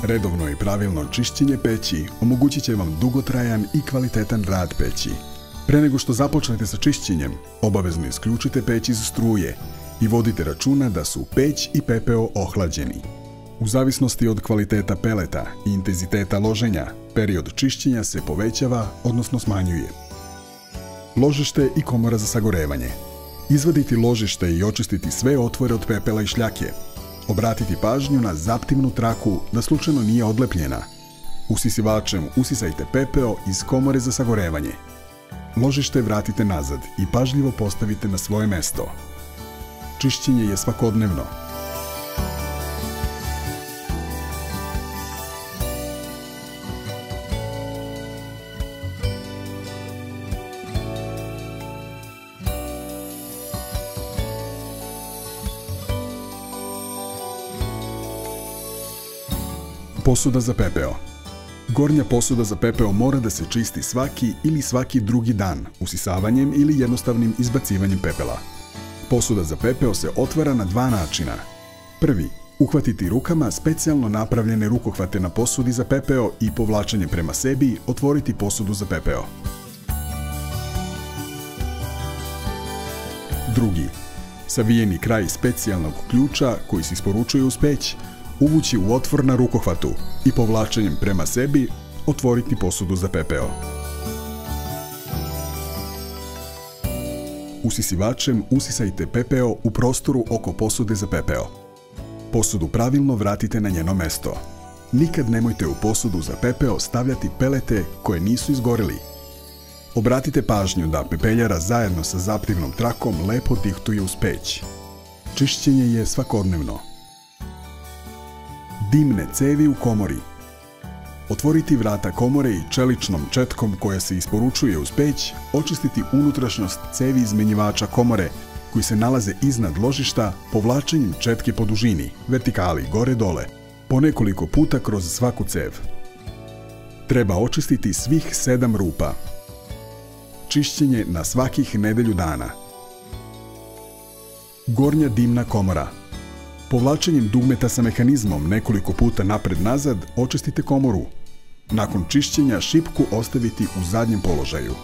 Redovno i pravilno čišćenje peći omogućit će vam dugotrajan i kvalitetan rad peći. Pre nego što započnete sa čišćenjem, obavezno isključite peć iz struje i vodite računa da su peć i pepeo ohlađeni. U zavisnosti od kvaliteta peleta i intenziteta loženja, period čišćenja se povećava, odnosno smanjuje. Ložište i komora za sagorevanje. Izvaditi ložište i očistiti sve otvore od pepela i šljake. Obratiti pažnju na zaptimnu traku da slučajno nije odlepljena. Usisivačem usisajte pepeo iz komore za sagorevanje. Ložište vratite nazad i pažljivo postavite na svoje mesto. Čišćenje je svakodnevno. Posuda za pepeo. Gornja posuda za pepeo mora da se čisti svaki ili svaki drugi dan usisavanjem ili jednostavnim izbacivanjem pepela. Posuda za pepeo se otvara na dva načina. Prvi, uhvatiti rukama specijalno napravljene rukohvate na posudi za pepeo i povlačenjem prema sebi otvoriti posudu za pepeo. Drugi, savijeni kraj specijalnog ključa koji se isporučuje uz peć, uvući u otvor na rukohvatu i povlačenjem prema sebi otvoriti posudu za pepeo. Usisivačem usisajte pepeo u prostoru oko posude za pepeo. Posudu pravilno vratite na njeno mesto. Nikad nemojte u posudu za pepeo stavljati pelete koje nisu izgoreli. Obratite pažnju da pepeljara zajedno sa zaptivnom trakom lepo dihtuje uz peć. Čišćenje je svakodnevno. Dimne cevi u komori. Otvoriti vrata komore i čeličnom četkom koja se isporučuje uz peć, očistiti unutrašnjost cevi izmenjivača komore koji se nalaze iznad ložišta povlačenjem četke po dužini, vertikali, gore-dole, po nekoliko puta kroz svaku cev. Treba očistiti svih 7 rupa. Čišćenje na svakih nedelju dana. Gornja dimna komora. Povlačenjem dugmeta sa mehanizmom nekoliko puta napred-nazad očistite komoru. Nakon čišćenja šipku ostaviti u zadnjem položaju.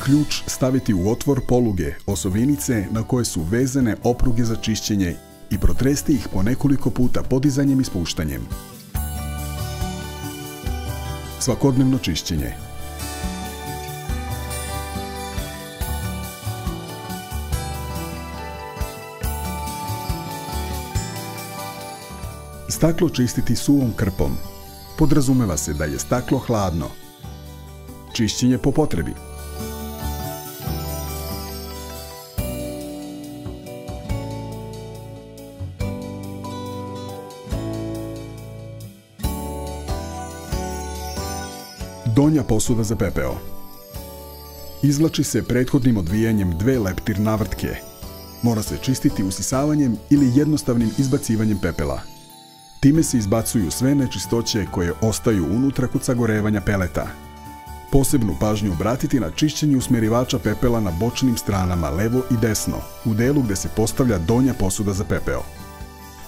Ključ staviti u otvor poluge, osovinice na koje su vezane opruge za čišćenje i protresti ih po nekoliko puta podizanjem i spuštanjem. Svakodnevno čišćenje. Staklo čistiti suvom krpom. Podrazumeva se da je staklo hladno. Čišćenje po potrebi. Donja posuda za pepeo. Izvlači se prethodnim odvijanjem 2 leptir navrtke. Mora se čistiti usisavanjem ili jednostavnim izbacivanjem pepela. Time se izbacuju sve nečistoće koje ostaju unutra kod sagorevanja peleta. Posebnu pažnju obratiti na čišćenje usmjerivača pepela na bočnim stranama levo i desno, u delu gde se postavlja donja posuda za pepeo.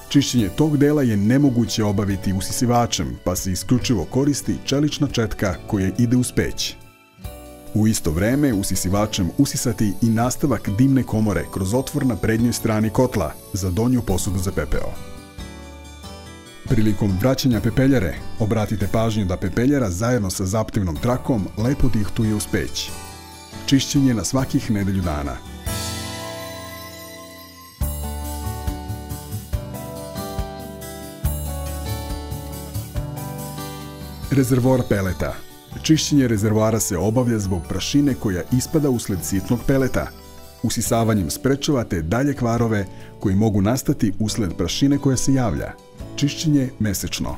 Čišćenje tog dela je nemoguće obaviti usisivačem, pa se isključivo koristi čelična četka koja ide uz peć. U isto vreme usisivačem usisati i nastavak dimne komore kroz otvor na prednjoj strani kotla za donju posudu za pepeo. Prilikom vraćanja pepeljare, obratite pažnju da pepeljara zajedno sa zaptivnom trakom lepo dihtuje uz peć. Čišćenje na svakih nedelju dana. Rezervoar peleta. Čišćenje rezervoara se obavlja zbog prašine koja ispada usled sitnog peleta. Usisavanjem sprečavate dalje kvarove koji mogu nastati usled prašine koja se javlja. Čišćenje mesečno.